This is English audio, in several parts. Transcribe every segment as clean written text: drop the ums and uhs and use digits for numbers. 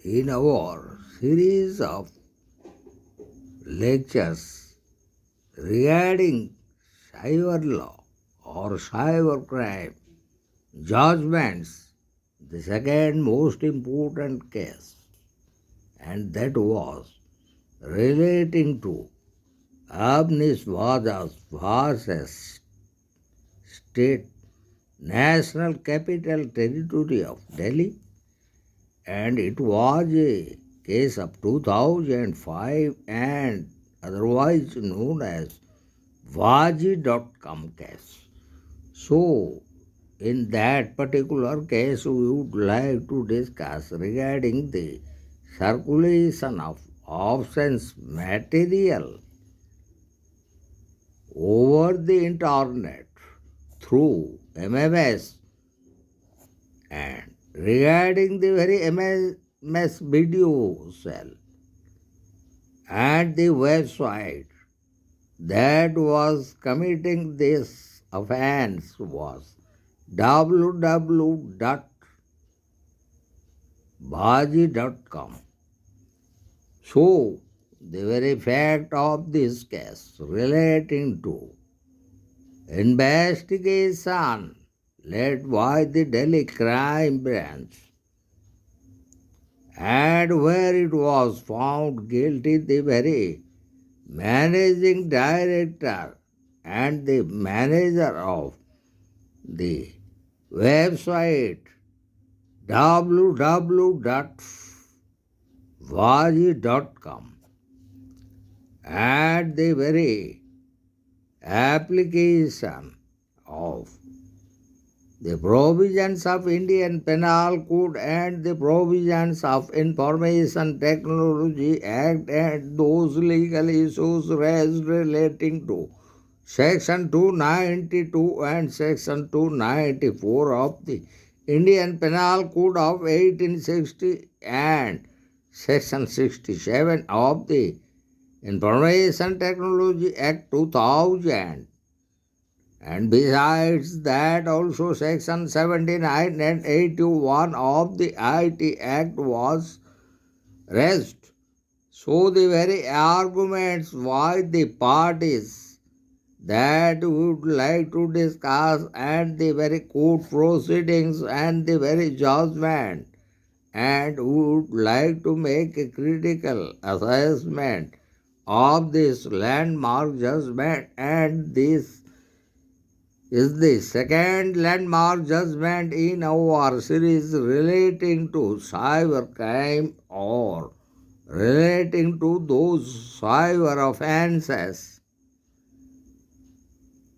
In our series of lectures regarding cyber law or cyber crime judgments, the second most important case, and that was relating to Avnish Bajaj vs. State, National Capital Territory of Delhi, and it was a case of 2005 and otherwise known as Vaji.com case. So, in that particular case, we would like to discuss regarding the circulation of offense material over the internet through MMS and regarding the very MMS video cell and the website that was committing this offense was www.baji.com. So, the very fact of this case relating to investigation led by the Delhi Crime Branch, and where it was found guilty the very managing director and the manager of the website www.vaji.com and the very application of the provisions of Indian Penal Code and the provisions of Information Technology Act and those legal issues raised relating to Section 292 and Section 294 of the Indian Penal Code of 1860 and Section 67 of the Information Technology Act 2000. And besides that, also Section 79 and 81 of the IT Act was raised. So the very arguments why the parties that we would like to discuss and the very court proceedings and the very judgment, and we would like to make a critical assessment of this landmark judgment, and this is the second landmark judgment in our series relating to cybercrime or relating to those cyber offenses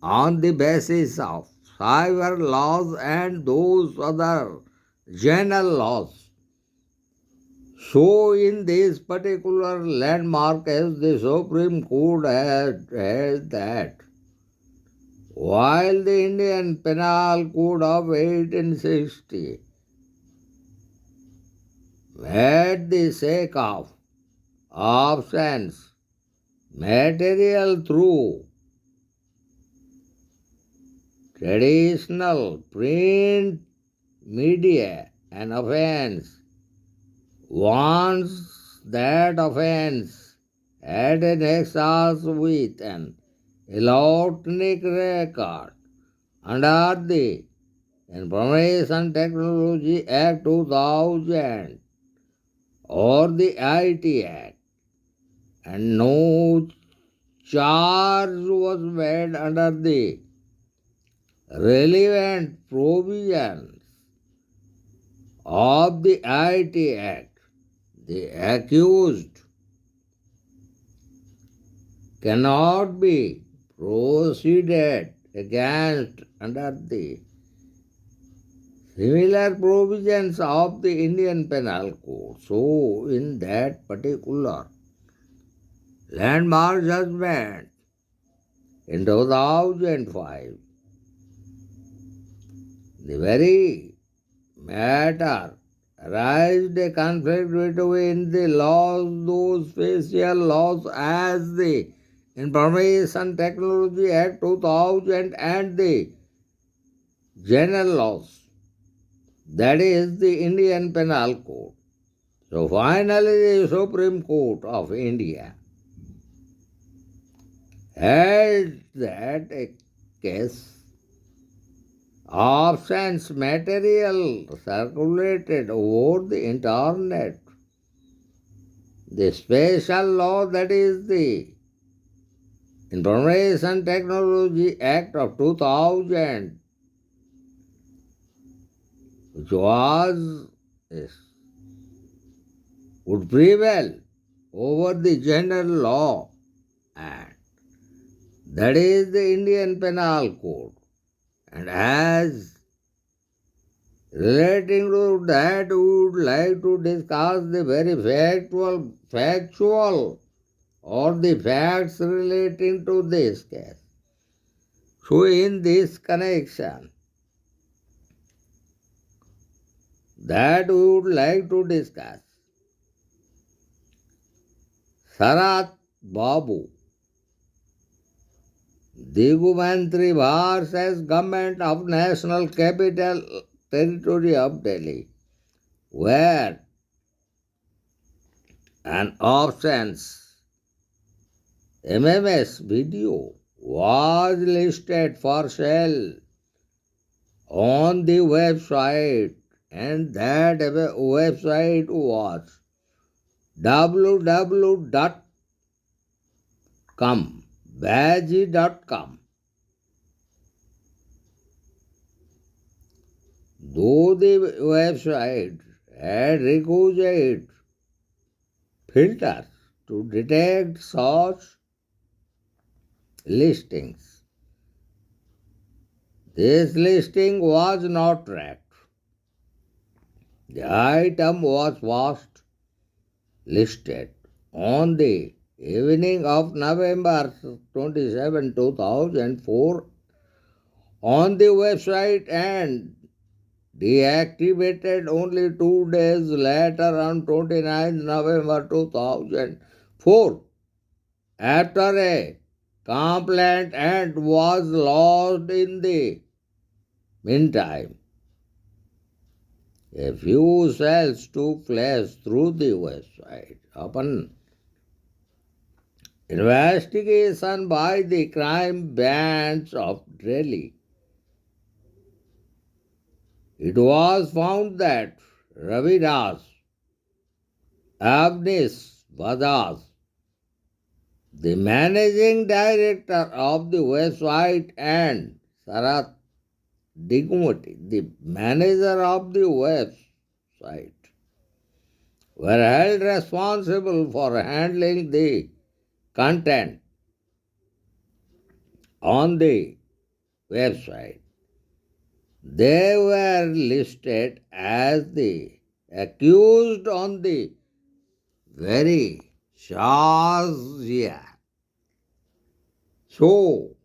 on the basis of cyber laws and those other general laws. So, in this particular landmark, as the Supreme Court has held that while the Indian Penal Code of 1860 made the sake of offense material through traditional print media an offense, once that offense had a nexus with an electronic record under the Information Technology Act 2000 or the IT Act, and no charge was made under the relevant provisions of the IT Act, the accused cannot be proceeded against under the similar provisions of the Indian Penal Code. So, in that particular landmark judgment in 2005, the very matter raised a conflict between the laws, those special laws as the Information Technology Act 2000 and the general laws, that is the Indian Penal Code. So finally, the Supreme Court of India held that a case of sense material circulated over the internet, the special law, that is the Information Technology Act of 2000, which was yes, would prevail over the general law, and that is the Indian Penal Code. And as relating to that, we would like to discuss the very factual or the facts relating to this case. So in this connection, that we would like to discuss Sarat Babu, Digumantri versus Government of National Capital Territory of Delhi, where an options MMS video was listed for sale on the website, and that website was www.com, baji.com. Though the website had requisite filters to detect such listings, this listing was not tracked. The item was first listed on the evening of November 27, 2004 on the website and deactivated only 2 days later on 29 November 2004 after a complaint, and was lost in the meantime. A few sales took place through the website. Upon investigation by the crime branch of Delhi, it was found that Ravi Das, Avnish Bajaj, the managing director of the website, and Sarat Digumati, the manager of the website, were held responsible for handling the content on the website. They were listed as the accused on the very charge. So,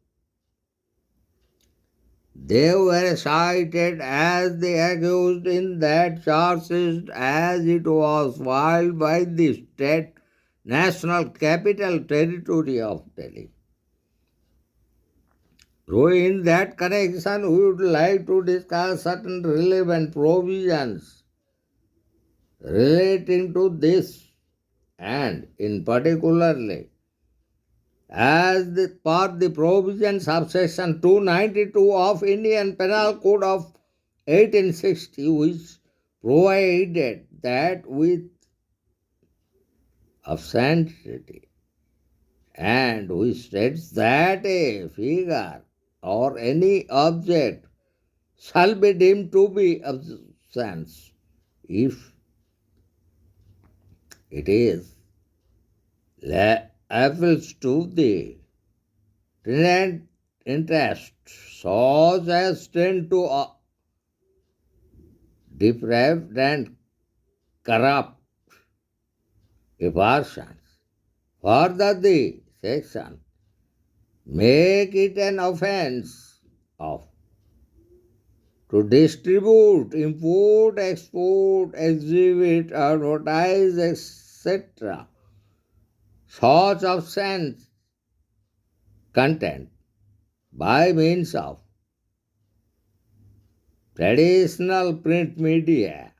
they were cited as the accused in that charges as it was filed by the State National Capital Territory of Delhi. So in that connection, we would like to discuss certain relevant provisions relating to this, and in particularly as per the provisions of section 292 of Indian Penal Code of 1860, which provided that with obscenity, and which states that a figure or any object shall be deemed to be obscene if it is appeals to the tenant interest such as tend to deprave and corrupt a person. Further, the section make it an offence of to distribute, import, export, exhibit, advertise, etc. such obscene content by means of traditional print media,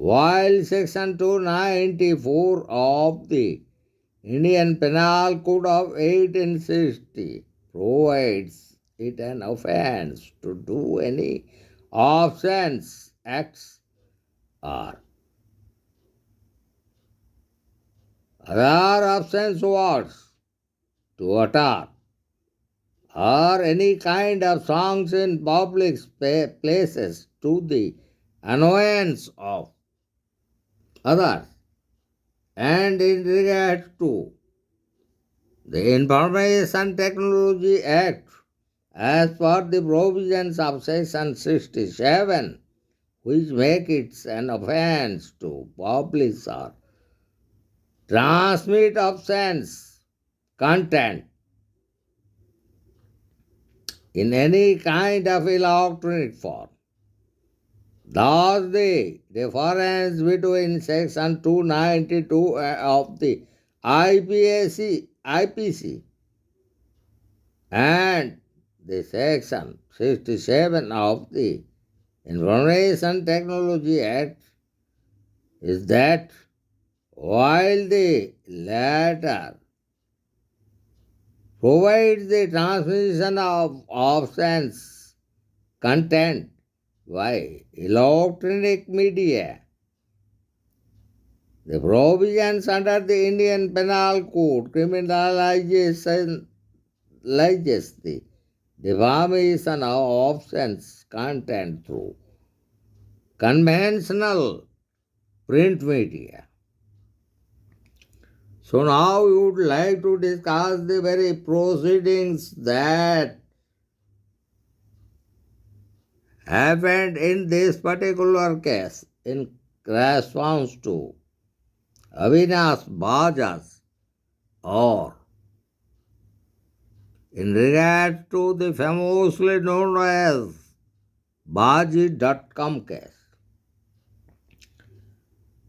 while Section 294 of the Indian Penal Code of 1860 provides it an offence to do any offence acts or other offence words to utter or any kind of songs in public places to the annoyance of others. And in regard to the Information Technology Act, as per the provisions of Section 67, which make it an offence to publish or transmit obscene content in any kind of electronic form. Thus, the difference between Section 292 of the IPC and the Section 67 of the Information Technology Act is that while the latter provides the transmission of obscene content by electronic media, the provisions under the Indian Penal Code criminalizes the defamation of obscene content through conventional print media. So now we would like to discuss the very proceedings that happened in this particular case in response to Avnish Bajaj or in regard to the famously known as Baji.com case.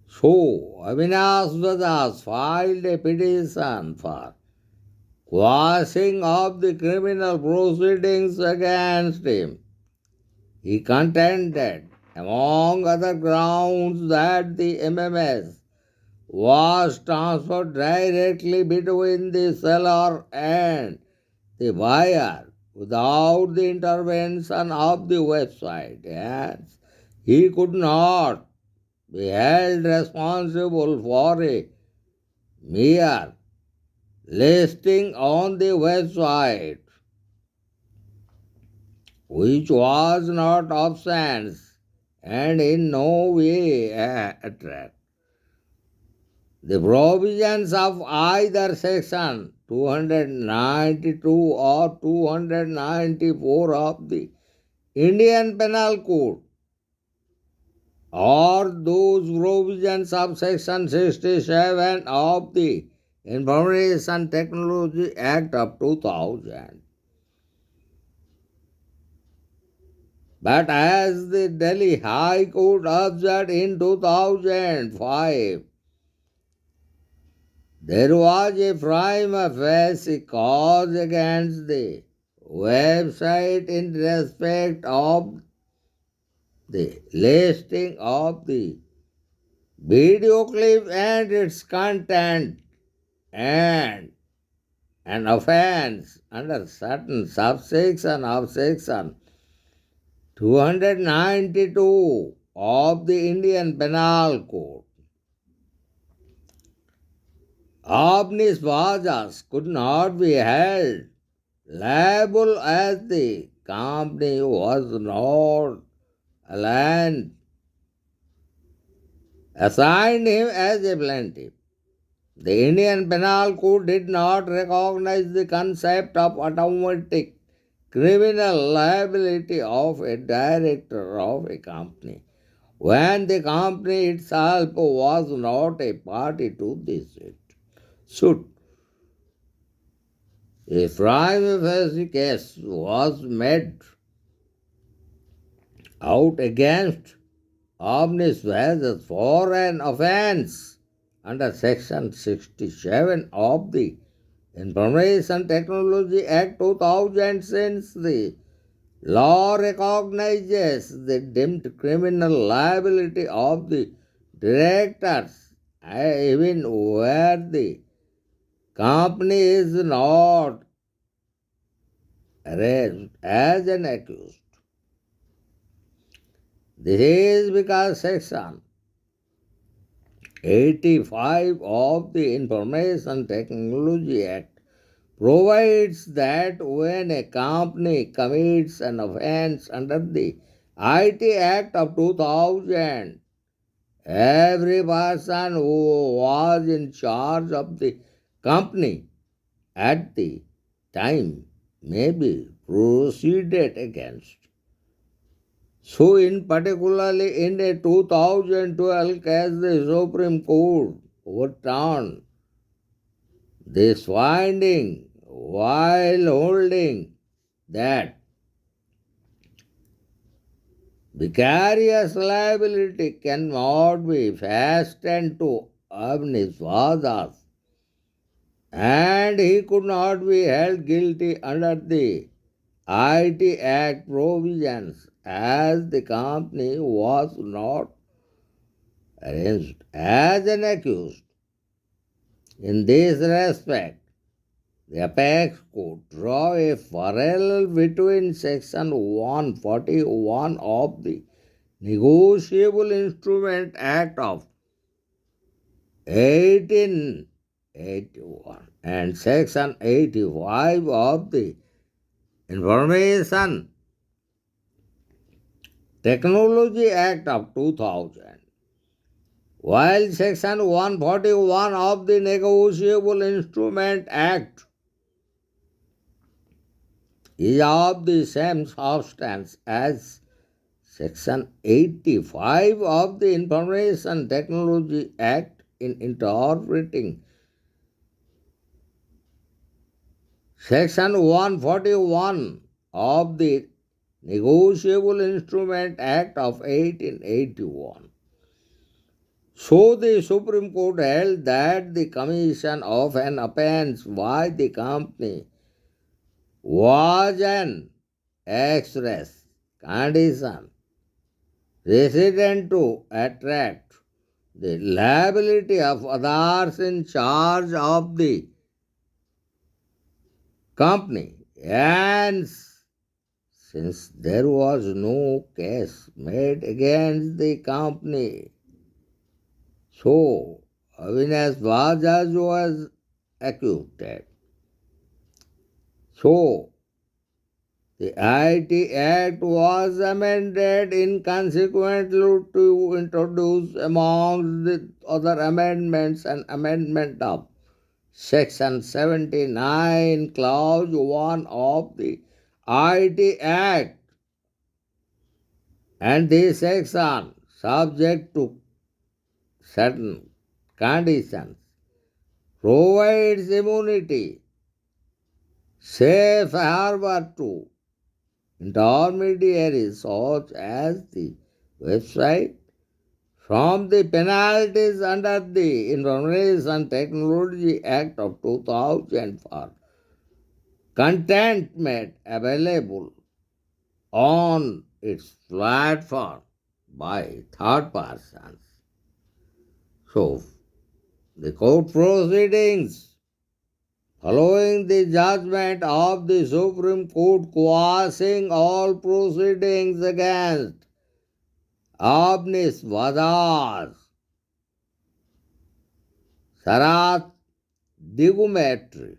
So, Avnish Bajaj filed a petition for quashing of the criminal proceedings against him. He contended, among other grounds, that the MMS was transferred directly between the seller and the buyer without the intervention of the website, and he could not be held responsible for a mere listing on the website, which was not obscene and in no way attract. The provisions of either section 292 or 294 of the Indian Penal Code or those provisions of section 67 of the Information Technology Act of 2000. But as the Delhi High Court observed in 2005, there was a prima facie cause against the website in respect of the listing of the video clip and its content, and an offence under certain subsection of section 292 of the Indian Penal Code. Avnish Bajaj could not be held liable as the company was not aligned, assigned him as a plaintiff. The Indian Penal Code did not recognize the concept of automatic criminal liability of a director of a company when the company itself was not a party to this suit. A prima facie case was made out against Avnish Bajaj for an offence under section 67 of the Information Technology Act 2000, since the law recognizes the deemed criminal liability of the directors, even where the company is not arraigned as an accused. This is because Section 85 of the Information Technology Act provides that when a company commits an offense under the IT Act of 2000, every person who was in charge of the company at the time may be proceeded against. So, in particularly in a 2012 case, the Supreme Court overturned this finding while holding that vicarious liability cannot be fastened to Avnish Bajaj, and he could not be held guilty under the IT Act provisions as the company was not arranged as an accused. In this respect, the apex could draw a parallel between Section 141 of the Negotiable Instrument Act of 1881 and Section 85 of the Information Technology Act of 2000. While Section 141 of the Negotiable Instrument Act is of the same substance as Section 85 of the Information Technology Act in interpreting Section 141 of the Negotiable Instrument Act of 1881. So the Supreme Court held that the commission of an offence by the company was an express condition resident to attract the liability of others in charge of the company, and since there was no case made against the company, so Avnish Bajaj was acquitted. So the IT Act was amended inconsequently to introduce among the other amendments an amendment of Section 79, Clause 1 of the IT Act, and this section, subject to certain conditions, provides immunity, safe harbor to intermediaries such as the website from the penalties under the Information Technology Act of 2000 for content made available on its platform by third persons. So, the court proceedings following the judgment of the Supreme Court quashing all proceedings against Avnish Bajaj, Sarat Digumetri,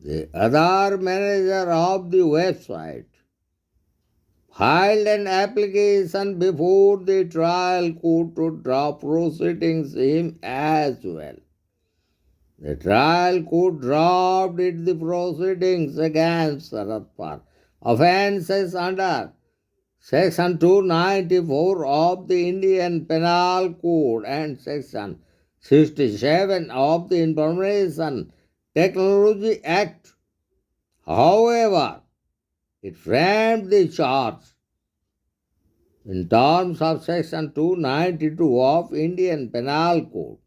the other manager of the website, filed an application before the trial court to drop proceedings him as well. The trial court dropped the proceedings against Sarat for offences under Section 294 of the Indian Penal Code and Section 67 of the Information Technology Act. However, it framed the charge in terms of Section 292 of Indian Penal Code,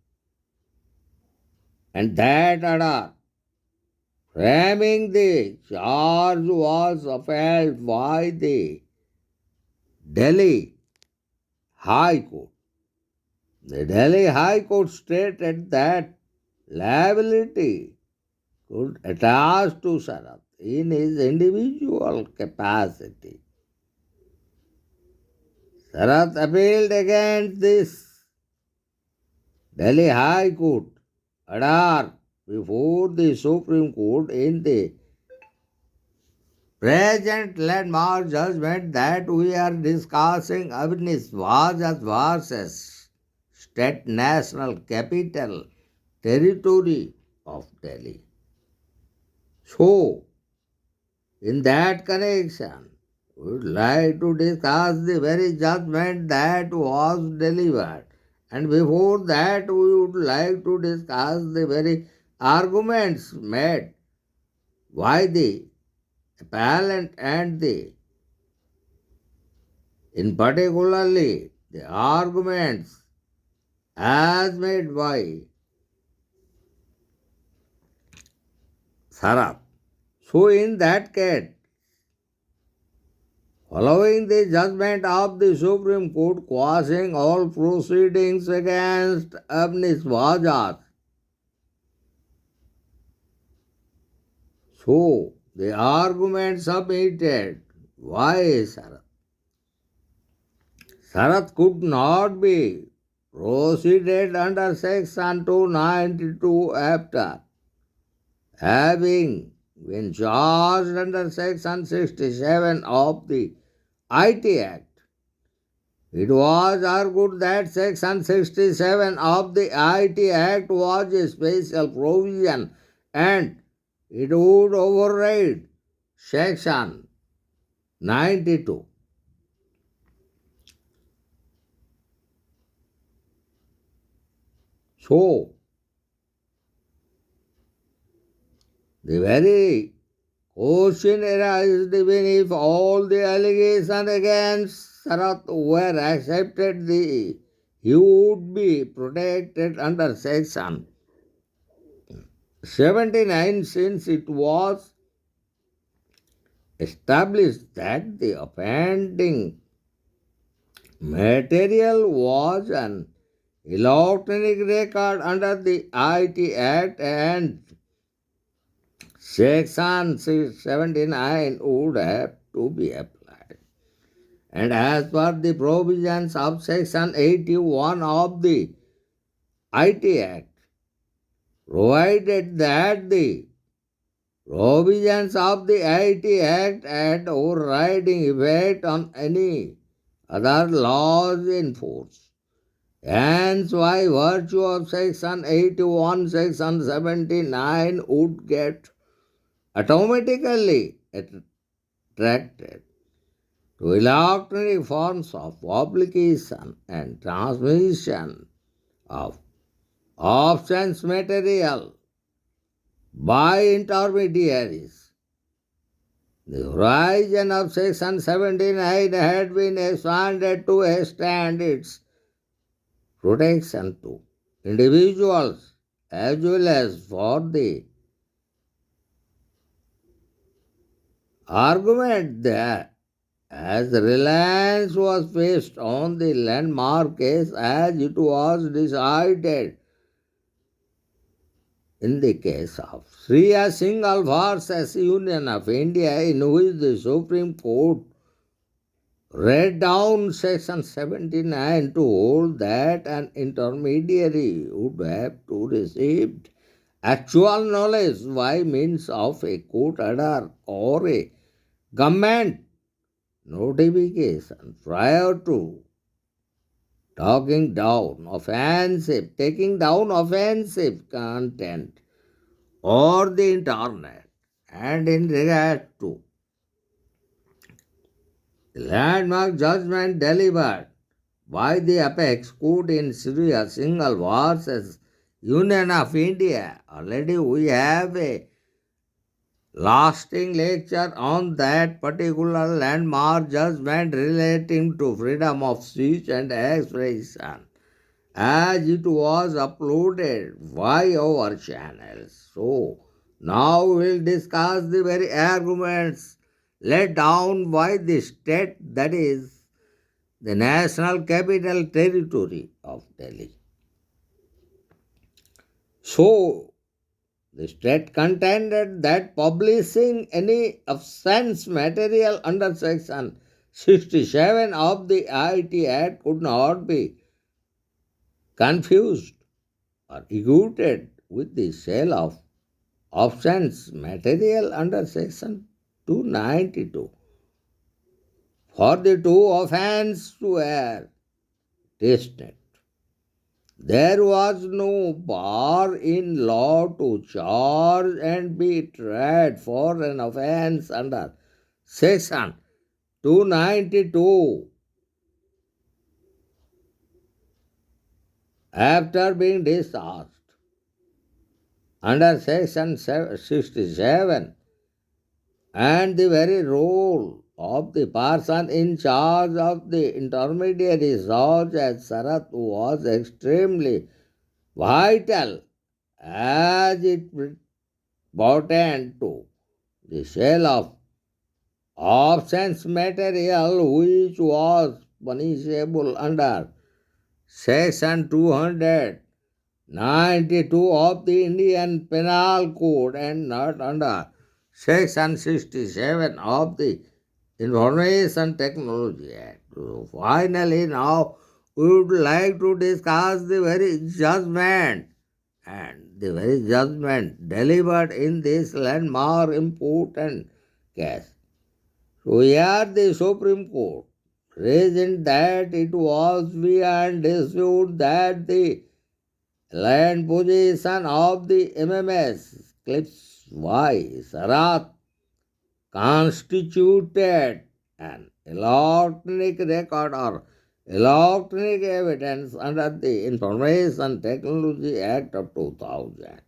and that order framing the charge was upheld by the Delhi High Court. The Delhi High Court stated that liability could attach to Sarath in his individual capacity. Sarath appealed against this Delhi High Court order before the Supreme Court in the present landmark judgment that we are discussing. Avnish Bajaj vs. State National Capital Territory of Delhi. So, in that connection, we would like to discuss the very judgment that was delivered. And before that, we would like to discuss the very arguments made by the appellant and in particularly the arguments as made by Sarath. So in that case, following the judgment of the Supreme Court quashing all proceedings against Avnish Bajaj, so the argument submitted by Sarath. Sarath could not be proceeded under Section 292 after having been charged under Section 67 of the IT Act. It was argued that Section 67 of the IT Act was a special provision and it would override Section 92. So, the very question arises even if all the allegations against Sarath were accepted, he would be protected under Section 79 since it was established that the offending material was an electronic record under the IT Act and Section 79 would have to be applied. And as per the provisions of Section 81 of the IT Act, provided that the provisions of the IT Act had overriding effect on any other laws in force. Hence, by virtue of Section 81, Section 79 would get automatically attracted to electronic forms of publication and transmission of offense material by intermediaries. The horizon of Section 79 had been expanded to extend its protection to individuals as well as for the argument that as reliance was based on the landmark case as it was decided in the case of Sriya Singhal versus Union of India, in which the Supreme Court read down Section 79 to hold that an intermediary would have to receive actual knowledge by means of a court order or a government notification prior to taking down offensive content or the internet. And in regard to the landmark judgment delivered by the apex court in Sriya Singhal versus Union of India, already we have a lasting lecture on that particular landmark judgment relating to freedom of speech and expression, as it was uploaded by our channels. So, now we'll discuss the very arguments laid down by the state, that is, the National Capital Territory of Delhi. So, the state contended that publishing any offense material under Section 67 of the IT Act could not be confused or equated with the sale of offense material under Section 292. For the two offences were distinct. There was no bar in law to charge and be tried for an offence under Section 292 after being discharged under Section 67, and the very role of the person in charge of the intermediary research as Sarat was extremely vital as it pertained to the sale of offense material which was punishable under Section 292 of the Indian Penal Code and not under Section 67 of the Information Technology Act. So finally, now we would like to discuss the very judgment and the very judgment delivered in this landmark important case. So here the Supreme Court reasoned that it was beyond dispute that the land position of the MMS Cliffs Y Sarat constituted an electronic record or electronic evidence under the Information Technology Act of 2000.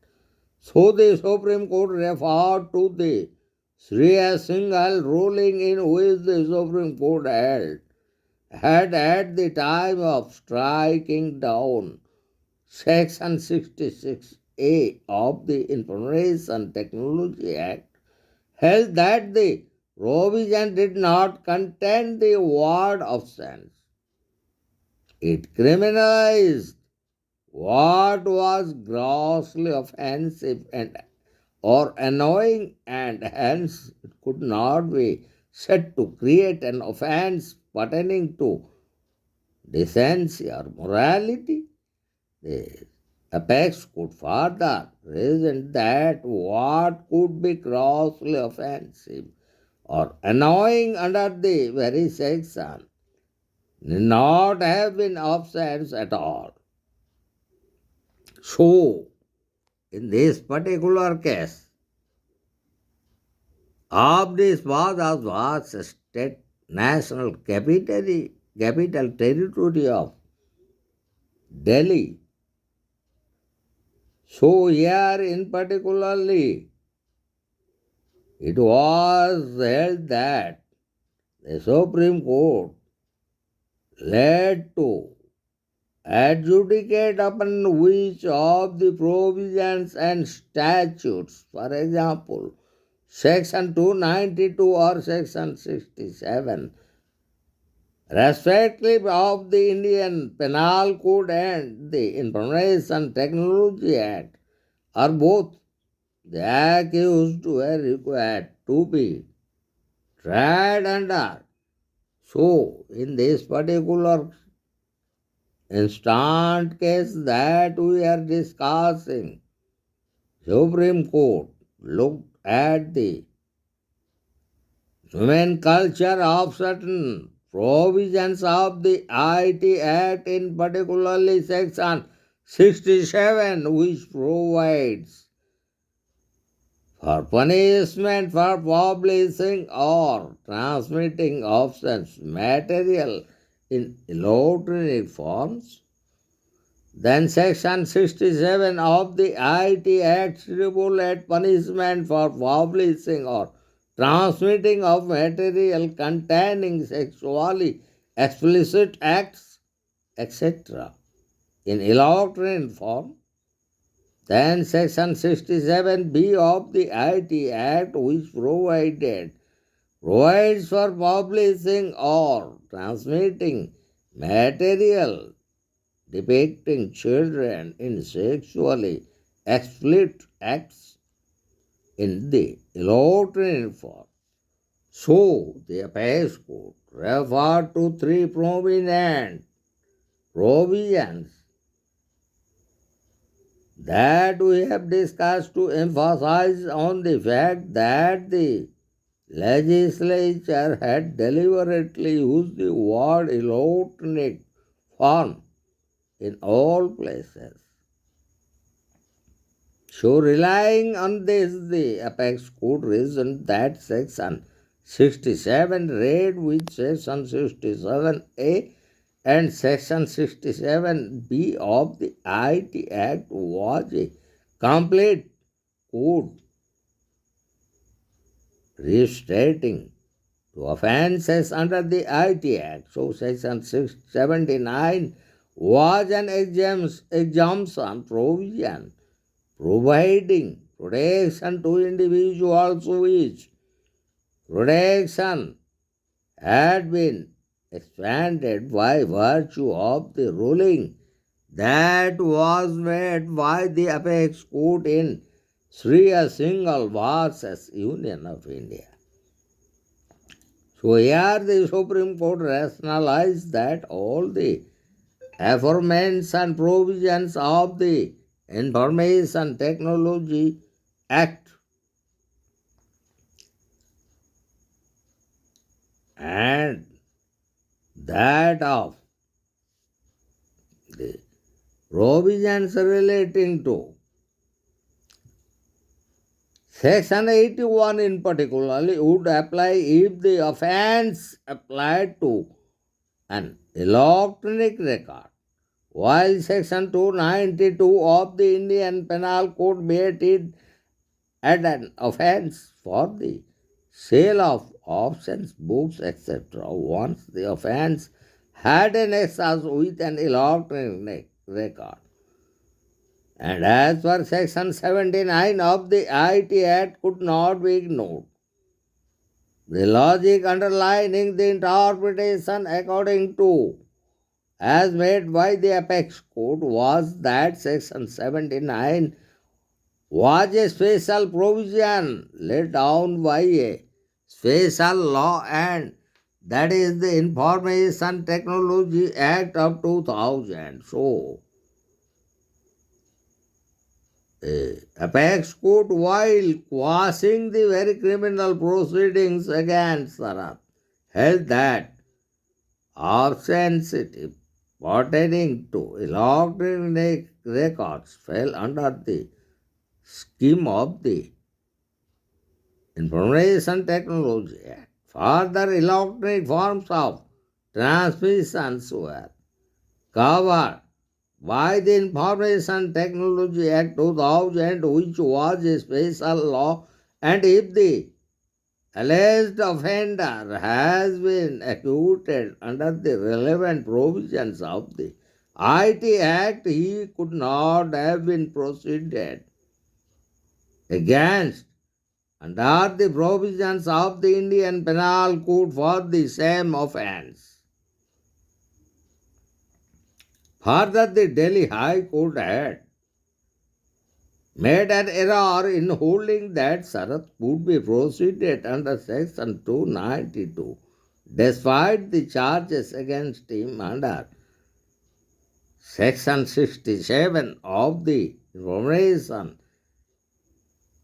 So the Supreme Court referred to the Sriya Singhal ruling in which the Supreme Court had at the time of striking down Section 66A of the Information Technology Act held that the provision did not contain the word offense. It criminalized what was grossly offensive and or annoying, and hence it could not be said to create an offense pertaining to decency or morality. The apex could further reason that what could be grossly offensive or annoying under the very section need not have been offense at all. So, in this particular case, Avnish Bajaj was a state national capital territory of Delhi. So here in particularly, it was held that the Supreme Court led to adjudicate upon which of the provisions and statutes, for example, Section 292 or Section 67, respective of the Indian Penal Code and the Information Technology Act, are both the accused were required to be tried under. So, in this particular instant case that we are discussing, Supreme Court looked at the human culture of certain provisions of the IT Act, in particularly Section 67, which provides for punishment for publishing or transmitting offense material in electronic forms. Then Section 67 of the IT Act stipulates punishment for publishing or transmitting of material containing sexually explicit acts, etc., in electronic form. Then Section 67B of the IT Act, which provides for publishing or transmitting material depicting children in sexually explicit acts in the electronic form. So, the apex code referred to three prominent provisions that we have discussed to emphasize on the fact that the legislature had deliberately used the word electronic form in all places. So, relying on this, the apex code reasoned that Section 67 read with Section 67A and Section 67B of the IT Act was a complete code restating to offences under the IT Act. So, Section 679 was an exemption provision providing protection to individuals which protection had been expanded by virtue of the ruling that was made by the apex court in Sri Single vs. Union of India. So here the Supreme Court rationalized that all the aforementioned provisions of the Information Technology Act and that of the provisions relating to Section 81 in particular would apply if the offence applied to an electronic record, while Section 292 of the Indian Penal Code made it an offence for the sale of options, books, etc. once the offence had an nexus with an electronic record. And as per Section 79 of the IT Act could not be ignored. The logic underlying the interpretation according to as made by the apex code was that Section 79 was a special provision laid down by a special law, and that is the Information Technology Act of 2000. So, apex court, while quashing the very criminal proceedings against Sarat, held that offensive pertaining to electronic records fell under the scheme of the Information Technology Act. Further, electronic forms of transmissions were covered by the Information Technology Act 2000, which was a special law, and if the alleged offender has been acquitted under the relevant provisions of the IT Act, he could not have been proceeded against under the provisions of the Indian Penal Code for the same offence. Further, the Delhi High Court had made an error in holding that Sarat could be proceeded under Section 292, despite the charges against him under Section 67 of the Information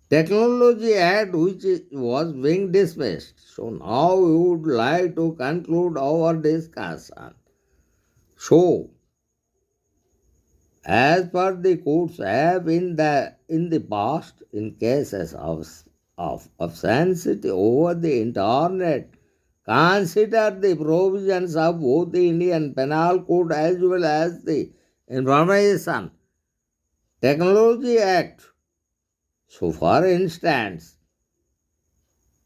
Technology Act, which was being dismissed. So now we would like to conclude our discussion. So, as per the courts have in the past, in cases of obscenity over the internet, consider the provisions of both the Indian Penal Code as well as the Information Technology Act. So, for instance,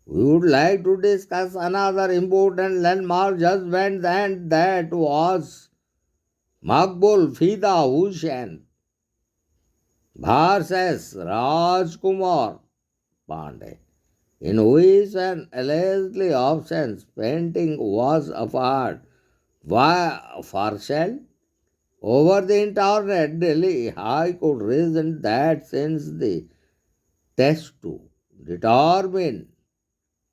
we would like to discuss another important landmark judgment, and that was Maqbul Fida Hussain versus Rajkumar Pandey, in which an allegedly absent painting was offered for sale over the internet. Delhi High Court reasoned that since the test to determine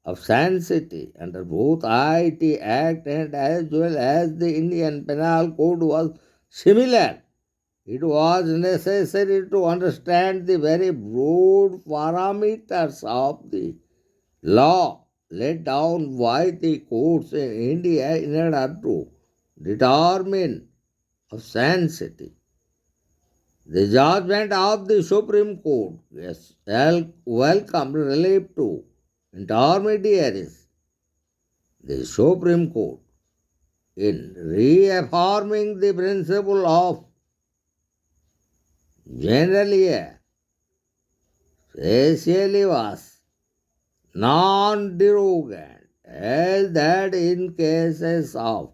of sanctity under both IT Act and as well as the Indian Penal Code was similar, it was necessary to understand the very broad parameters of the law laid down by the courts in India in order to determine of sanctity. The judgment of the Supreme Court welcomed relief to intermediaries. The Supreme Court, in reaffirming the principle of generalia specially was non-derogant, as that in cases of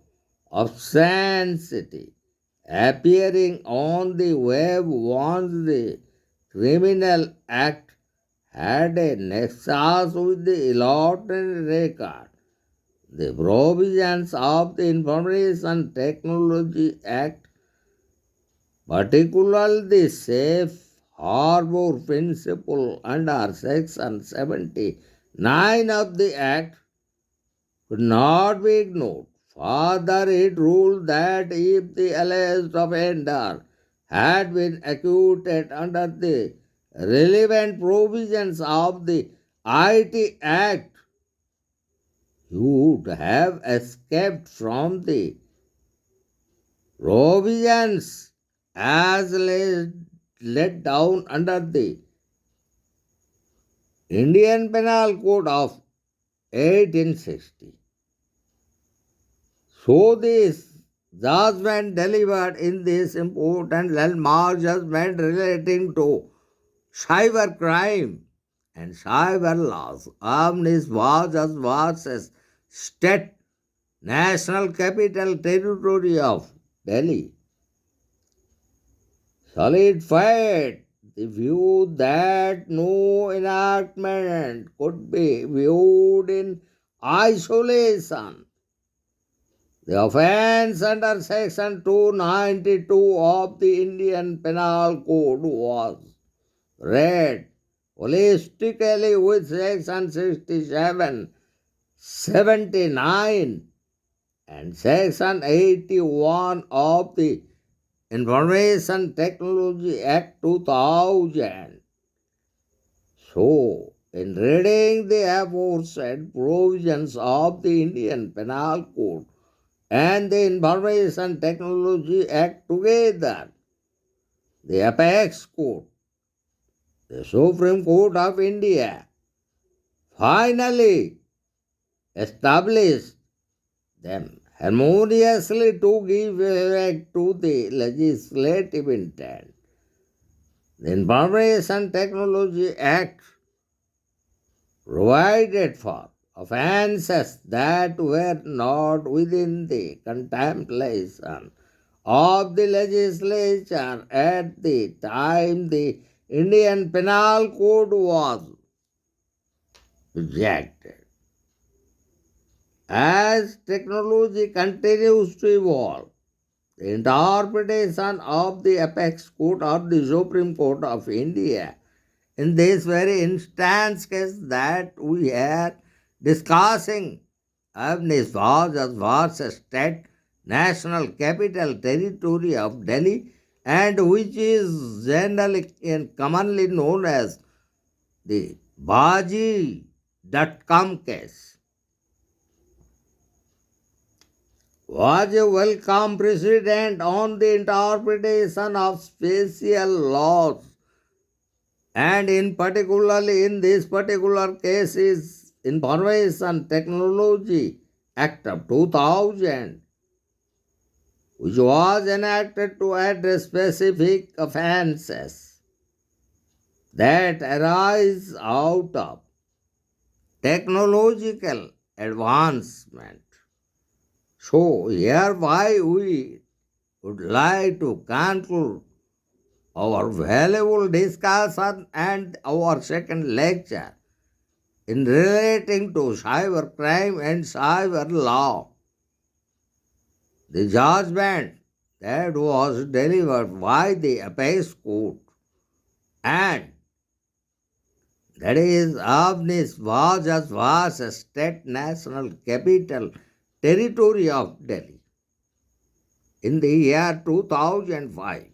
obscenity appearing on the web once the criminal act had a nexus with the electronic record. The provisions of the Information Technology Act, particularly the safe harbor principle under Section 79 of the Act, could not be ignored. Further, it ruled that if the alleged offender had been acquitted under the relevant provisions of the IT Act, he would have escaped from the provisions as laid down under the Indian Penal Code of 1860. So this judgment delivered in this important landmark judgment relating to cyber crime and cyber laws, Avnish Bajaj vs. State, National Capital Territory of Delhi, solidified the view that no enactment could be viewed in isolation. The offence under Section 292 of the Indian Penal Code was read holistically with Section 67, 79 and Section 81 of the Information Technology Act 2000. So, in reading the aforesaid provisions of the Indian Penal Code and the Information Technology Act together, the apex court, the Supreme Court of India, finally established them harmoniously to give effect to the legislative intent. The Information Technology Act provided for offences that were not within the contemplation of the legislature at the time the Indian Penal Code was rejected. As technology continues to evolve, the interpretation of the apex court of the Supreme Court of India in this very instance case that we are discussing, Avnish Bajaj vs. State, National Capital Territory of Delhi, and which is generally and commonly known as the Baji.com case, was a welcome precedent on the interpretation of special laws, and in particularly in this particular case is Information Technology Act of 2000, which was enacted to address specific offences that arise out of technological advancement. So hereby we would like to conclude our valuable discussion and our second lecture in relating to cyber crime and cyber law. The judgment that was delivered by the apex court, and that is Avnish Bajaj vs.State National Capital Territory of Delhi in the year 2005